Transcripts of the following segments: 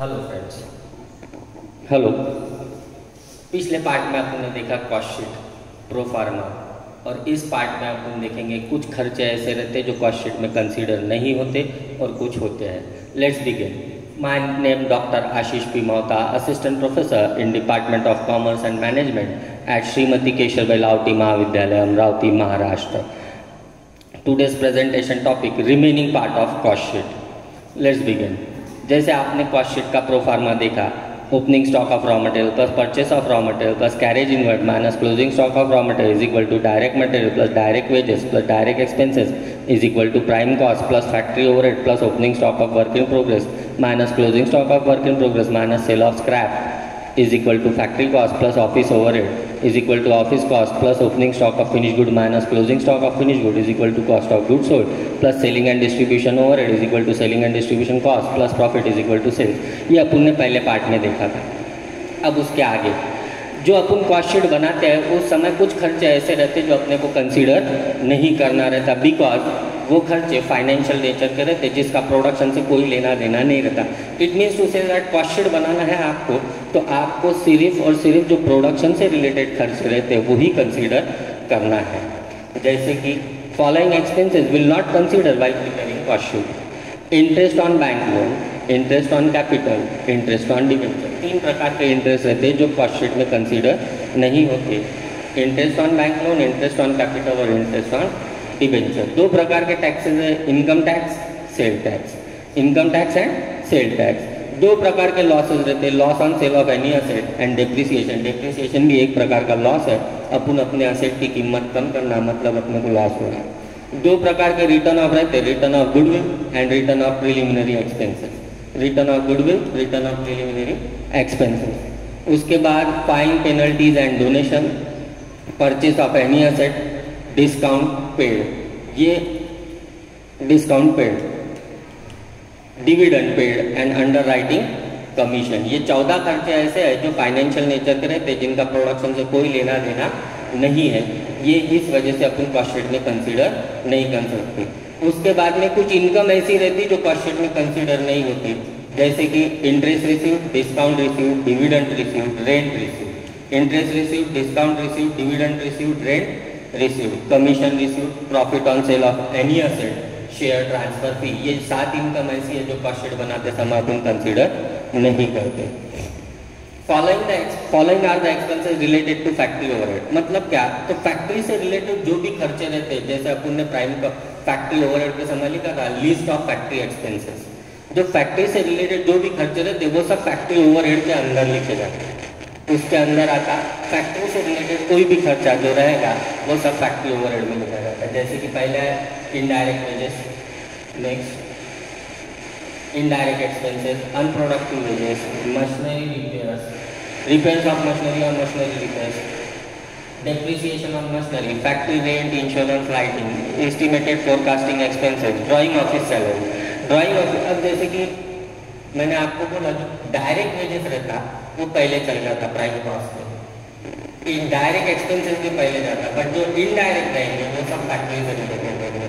Hello friends. Hello. पिछले part में आपने देखा कॉस्ट शीट, प्रो फार्मा, और इस पार्ट में अपन देखेंगे कुछ खर्चे ऐसे रहते हैं जो कॉस्ट शीट में कंसीडर नहीं होते और कुछ होते हैं। Let's begin. My name doctor Ashish P Mohta, assistant professor in department of commerce and management at Shrimati Keshavbhai Lawati Mahavidyalaya, Amravati, Maharashtra. Today's presentation topic remaining part of cost sheet. Let's begin. जैसे आपने कॉस्ट शीट का प्रो फार्मा देखा, opening stock of raw material plus purchase of raw material plus carriage inward minus closing stock of raw material is equal to direct material plus direct wages plus direct expenses is equal to prime cost plus factory overhead plus opening stock of work in progress minus closing stock of work in progress minus sale of scrap is equal to factory cost plus office overhead is equal to office cost plus opening stock of finished good minus closing stock of finished good is equal to cost of goods sold plus selling and distribution overhead is equal to selling and distribution cost plus profit is equal to sales। ये अपन ने पहले part में देखा था। अब उसके आगे जो अपन कॉस्ट शीट बनाते हैं उस समय कुछ खर्चे ऐसे रहते हैं जो अपने को कंसीडर नहीं करना रहता, बिकॉज वो खर्चे फाइनेंशियल नेचर के रहते जिसका प्रोडक्शन से कोई लेना देना नहीं रहता। It means to say that cost sheet बनाना है आपको तो आपको सिर्फ और सिर्फ जो प्रोडक्शन से रिलेटेड खर्च रहते हैं वही कंसीडर करना है। जैसे कि following expenses will not consider while preparing cost sheet. Interest on bank loan, interest on capital, interest on debenture. 3 प्रकार के इंटरेस्ट रहते हैं जो कॉस्ट शीट में कंसीडर नहीं होते। Interest on bank loan, interest on capital और इंटरेस्ट ऑन डिबेंचर। 2 प्रकार के टैक्सेस है, income tax, sale tax. Income tax and sale tax. 2 प्रकार के लॉसेस रहते हैं, loss on sale of any asset and depreciation. Depreciation भी एक प्रकार का लॉस है, अपन अपने असेट की कीमत कम करना मतलब अपने को लॉस हो रहा है। 2 प्रकार के रिटर्न ऑफ रहते हैं, return of goodwill and return of preliminary expenses. Return of goodwill, return of preliminary expenses. उसके बाद fine, penalties and donation, purchase of any asset, discount paid, ये discount paid, dividend paid and underwriting commission. ये 14 खर्चे ऐसे हैं जो financial nature के रहते हैं जिनका प्रोडक्शन से कोई लेना देना नहीं है। ये इस वजह से अपन कॉस्ट शीट में कंसीडर नहीं कर सकते। उसके बाद में कुछ इनकम ऐसी रहती जो कॉस्ट शीट में कंसीडर नहीं होती, जैसे कि interest receive, discount receive, dividend receive, rent receive. Interest receive, discount receive, dividend receive, rent receive, commission receive, profit on sale of any asset, share transfer fee. ये 7 income ऐसी है जो cost sheet बनाते समय अपन कंसीडर नहीं करते। Following are the expenses related to factory overhead. मतलब क्या, तो फैक्ट्री से रिलेटेड जो भी खर्चे रहते हैं, जैसे अपन ने प्राइम का फैक्ट्री ओवरहेड के समय लिखा था लिस्ट ऑफ फैक्ट्री एक्सपेंसेस। जो फैक्ट्री से रिलेटेड जो भी खर्चे रहते हैं वो सब फैक्ट्री ओवरहेड के अंदर लिखे जाते हैं। उसके अंदर आता फैक्ट्री से रिलेटेड कोई भी खर्चा जो रहेगा वो सब फैक्ट्री ओवरहेड में लिखा जाता है। जैसे कि पहले है indirect wages, next indirect expenses, unproductive wages, machinery repairs, repairs of machinery और machinery repairs, depreciation of machinery, factory rent, insurance, lighting, estimated forecasting expenses, drawing office salary. Drawing office, अब जैसे कि मैंने आपको बोला जो डायरेक्ट वेजेस रहता वो पहले चल जाता प्राइम कॉस्ट में, इनडायरेक्ट एक्सपेंसेस भी पहले जाता, बट जो इनडायरेक्ट रहेंगे वो सब फैक्ट्री से रिलेटेड रहेंगे।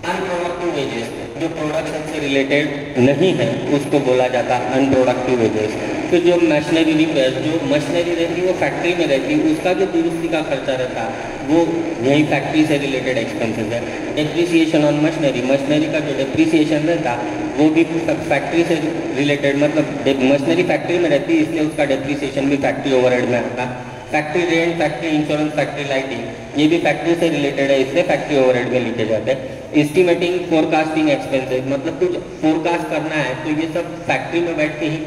अनप्रोडक्टिव वेजेस जो प्रोडक्शन से रिलेटेड नहीं है उसको बोला जाता अनप्रोडक्टिव वेजेस। तो जो मशीनरी रिपेयर, जो मशीनरी रहती है वो फैक्ट्री में रहती है, उसका जो दुरुस्ती का खर्चा रहता वो यही फैक्ट्री से रिलेटेड एक्सपेंसेस है। डेप्रिसिएशन ऑन मशीनरी, मशीनरी का जो डेप्रिसिएशन रहता वो भी फैक्ट्री से रिलेटेड, मतलब मशीनरी फैक्ट्री में रहती है इसलिए उसका डेप्रिसिएशन भी फैक्ट्री ओवरहेड में आता। Factory rent, factory insurance, factory lighting, ये भी फैक्ट्री से रिलेटेड है इसलिए फैक्ट्री ओवरहेड में लिखे जाते हैं। एस्टिमेटिंग फोरकास्टिंग एक्सपेंसेस, मतलब कुछ फोरकास्ट करना है तो ये सब फैक्ट्री में बैठ के ही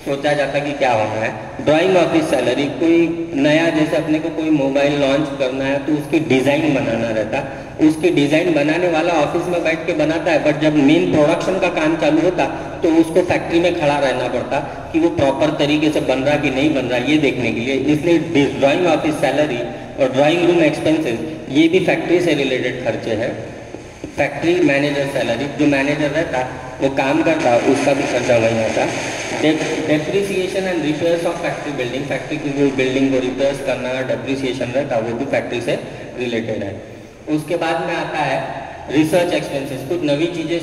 सोचा जाता कि क्या होना है। ड्राइंग ऑफिस सैलरी, कोई नया जैसे अपने को कोई मोबाइल लॉन्च करना है तो उसकी डिज़ाइन बनाना रहता, उसकी डिज़ाइन बनाने वाला ऑफिस में बैठ के बनाता है, बट जब मेन प्रोडक्शन का काम चालू होता तो उसको फैक्ट्री में खड़ा रहना पड़ता कि वो प्रॉपर तरीके से बन रहा कि नहीं बन रहा ये देखने के लिए। इसलिए ड्राइंग ऑफिस सैलरी और ड्राइंग रूम एक्सपेंसेस ये भी फैक्ट्री से रिलेटेड खर्चे हैं। फैक्ट्री मैनेजर सैलरी, जो मैनेजर रहता वो काम करता उसका भी खर्चा वही आता। Depreciation and repairs of factory building, factory की जो बिल्डिंग को रिपेयर्स करना डेप्रिसिएशन रहता वो भी फैक्ट्री से रिलेटेड है। उसके बाद में आता है रिसर्च एक्सपेंसेस, कुछ नवी चीज़ें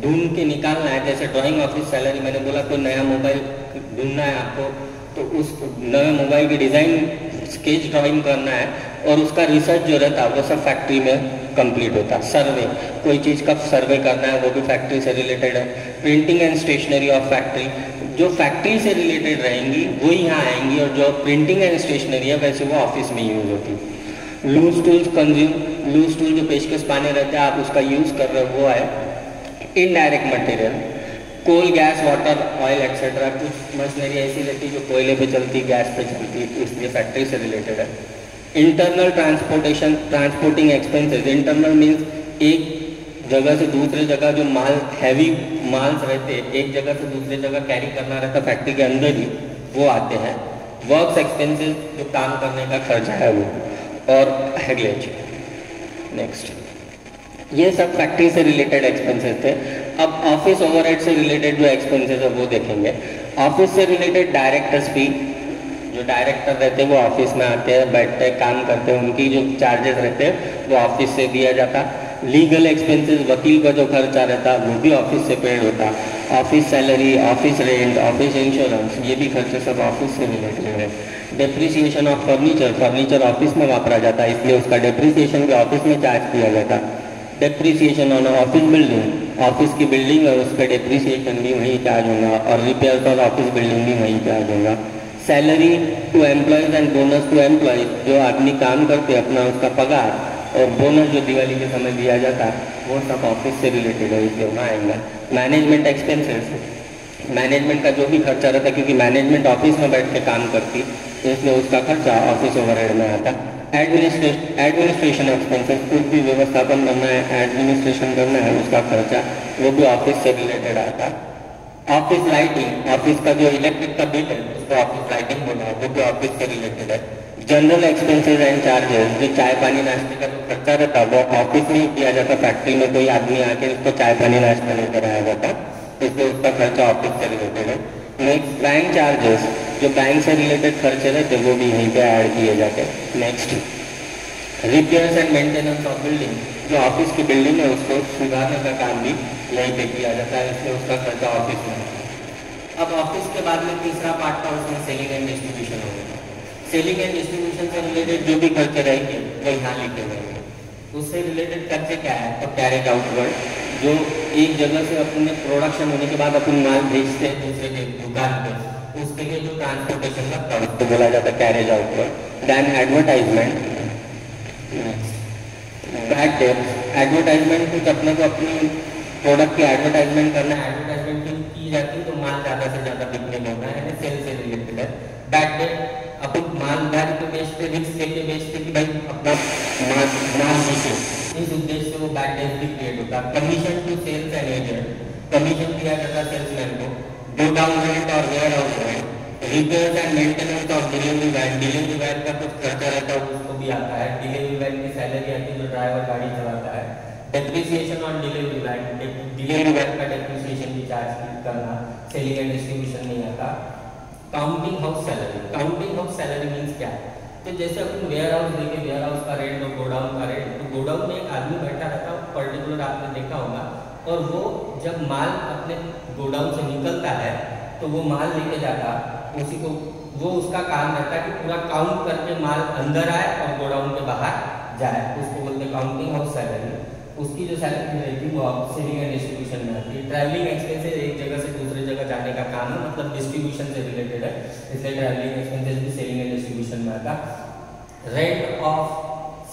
ढूंढ के निकालना है, जैसे ड्राइंग ऑफिस सैलरी, मैंने बोला कोई नया मोबाइल ढूंढना है आपको, तो उस नए मोबाइल की डिज़ाइन स्केच ड्राइंग करना है, और उसका रिसर्च जो रहता है वो सब फैक्ट्री में कंप्लीट होता है। सर्वे, कोई चीज़ का सर्वे करना है वो भी फैक्ट्री से रिलेटेड है। Printing and stationery of factory, जो फैक्ट्री से रिलेटेड रहेंगी वो यहाँ आएंगी, और जो प्रिंटिंग एंड स्टेशनरी है वैसे वो ऑफिस में यूज़ होती है। Loose tools consume, loose tool जो पेशकश पाने रहते हैं आप उसका यूज़ कर रहे हो वो है। इनडायरेक्ट मटेरियल, कोल, गैस, वाटर, ऑयल एक्सेट्रा, कुछ मशीनरी ऐसी रहती है जो कोयले पे चलती, गैस पे चलती, इसलिए फैक्ट्री से रिलेटेड है। Internal transportation, transporting expenses, internal means एक जगह से दूसरे जगह जो माल, हैवी माल्स रहते हैं एक जगह से दूसरे जगह कैरी करना रहता फैक्ट्री के अंदर ही, वो आते हैं। वर्क्स एक्सपेंसेस, जो काम करने का खर्चा है वो, और हैगलेज। नेक्स्ट, ये सब फैक्ट्री से रिलेटेड एक्सपेंसेस थे। अब ऑफिस ओवरहेड से रिलेटेड जो एक्सपेंसेस है वो देखेंगे। ऑफिस से रिलेटेड डायरेक्टर्स फी, जो डायरेक्टर रहते हैं वो ऑफिस में आते हैं, बैठते हैं, काम करते हैं, उनकी जो चार्जेस रहते हैं वो ऑफिस से दिया जाता। लीगल एक्सपेंसेस, वकील का जो खर्चा रहता है वो भी ऑफिस से पेड होता। Office salary, office rent, office insurance, ये भी खर्चे सब ऑफिस से रिलेटेड है। Depreciation of furniture, furniture office में वापरा जाता है इसलिए उसका डेप्रिसिएशन भी ऑफिस में चार्ज किया जाता। Depreciation on office building, office की बिल्डिंग है उसका डेप्रिसिएशन भी वहीं चार्ज होगा, और रिपेयर फॉर ऑफिस बिल्डिंग भी वहीं चार्ज होगा। Salary to employees and bonus to employees, जो आदमी काम करते अपना उसका पगार और बोनस जो दिवाली के समय दिया जाता है वो सब ऑफिस से रिलेटेड है, इसलिए वहाँ आएगा। मैनेजमेंट एक्सपेंसेस, मैनेजमेंट का जो भी खर्चा रहता है, क्योंकि मैनेजमेंट ऑफिस में बैठ के काम करती इसलिए उसका खर्चा ऑफिस ओवरहेड में आता। एडमिनिस्ट्रेशन एक्सपेंसेस, कुछ भी व्यवस्थापन करना है, एडमिनिस्ट्रेशन करना है, उसका खर्चा वो भी ऑफिस से रिलेटेड आता। ऑफिस लाइटिंग, ऑफिस का जो इलेक्ट्रिक का बिल है उसको ऑफिस लाइटिंग बोला है, वो भी ऑफिस से रिलेटेड है। जनरल एक्सपेंसेस एंड चार्जेस, जो चाय पानी नाश्ते का जो खर्चा रहता है वो ऑफिस में ही किया जाता। फैक्ट्री में कोई आदमी आके उसको चाय पानी नाश्ता लेकर आया जाता, इसलिए उसका खर्चा ऑफिस से रिलेटेड है। नेक्स्ट, बैंक चार्जेस, जो बैंक से रिलेटेड खर्चे रहते वो भी यहीं पे ऐड किए जाते हैं। Next, repairs and maintenance of building, जो ऑफिस की बिल्डिंग है उसको सुधारने का काम भी यहीं पे किया जाता है, इसलिए उसका खर्चा ऑफिस में। अब ऑफिस के बाद में तीसरा पार्ट था, उसमें सेलिंग एंड डिस्ट्रीब्यूशन होगा। सेलिंग एंड डिस्ट्रीब्यूशन से रिलेटेड जो भी खर्चे रहेंगे वो यहाँ लिखे गए हैं। उससे रिलेटेड खर्चे क्या है, तो कैरेज आउटवर्ड, जो एक जगह से अपने प्रोडक्शन होने के बाद अपन माल भेजते हैं दूसरे के दुकान पे, उसके लिए जो ट्रांसपोर्टेशन का खर्च तो बोला जाता है carriage outward. Then advertisement, bad debt, advertisement कुछ अपने को अपनी प्रोडक्ट की एडवर्टाइजमेंट करना है, एडवर्टाइजमेंट की जाती है तो माल ज़्यादा से ज़्यादा बिकने में होता है, यानी सेल से रिलेटेड है। बैड डेट, अपन माल दारी को बेचते, रिस्क लेके बेचते कि भाई अपना माल बिके, इस उद्देश्य से वो बैड डेट भी क्रिएट होता है। Commission to sales and agent, commission दिया जाता है सेल्समैन को। गोडाउन रेंट और warehouse rent, repairs and maintenance of delivery van, delivery van का कुछ खर्चा रहता है उसको भी आता है। डिलीवरी वैन की सैलरी आती है जो ड्राइवर गाड़ी चलाता है। Depreciation on delivery van, delivery van का डेप्रिसिएशन भी चार्ज करना सेलिंग एंड डिस्ट्रीब्यूशन नहीं आता। Counting house salary, counting house salary means क्या है, तो जैसे अपन वेयर हाउस देखे, वेयर हाउस का रेंट और गोडाउन का रेंट, तो गोडाउन में एक आदमी बैठा रहता है पर्टिकुलर, आपने देखा होगा, और वो जब माल अपने गोडाउन से निकलता है तो वो माल लेके जाता, उसी को वो उसका काम रहता है कि पूरा काउंट करके माल अंदर आए और गोडाउन के बाहर जाए, उसको बोलते हैं काउंटिंग हाउस सैलरी। उसकी जो सैलरी रहेगी वो सेलिंग एंड डिस्ट्रीब्यूशन में आती है। ट्रैवलिंग एक्सपेंसेस, एक जगह से दूसरी जगह जाने का काम है, मतलब डिस्ट्रीब्यूशन से रिलेटेड है, इसलिए ट्रैवलिंग एक्सपेंसेस भी सेलिंग एंड डिस्ट्रीब्यूशन में आता। Rent of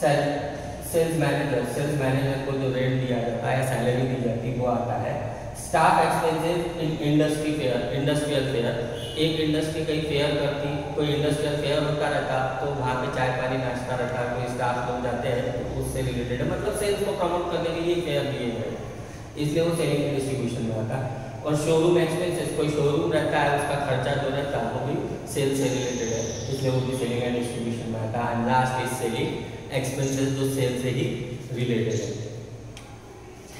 sales manager, sales manager को जो रेंट दिया जाता है, सैलरी दी जाती है, वो आता है। Staff expenses in industry fair, industrial fair, एक इंडस्ट्री कहीं फेयर करती, कोई इंडस्ट्रियल फेयर होता रहता तो वहाँ पे चाय पानी नाश्ता रहता, कोई स्टाफ लोग जाते हैं तो उससे रिलेटेड है, मतलब सेल्स को प्रमोट करने के लिए फेयर दिए गए, इसलिए वो सेलिंग एंड डिस्ट्रीब्यूशन में आता है। और शोरूम एक्सपेंसेस, कोई शोरूम रहता है उसका खर्चा जो रहता है वो भी सेल से रिलेटेड है, इसलिए वो भी सेलिंग एंड डिस्ट्रीब्यूशन में आता है। And last is selling expenses, जो सेल से ही रिलेटेड है।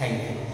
Thank you.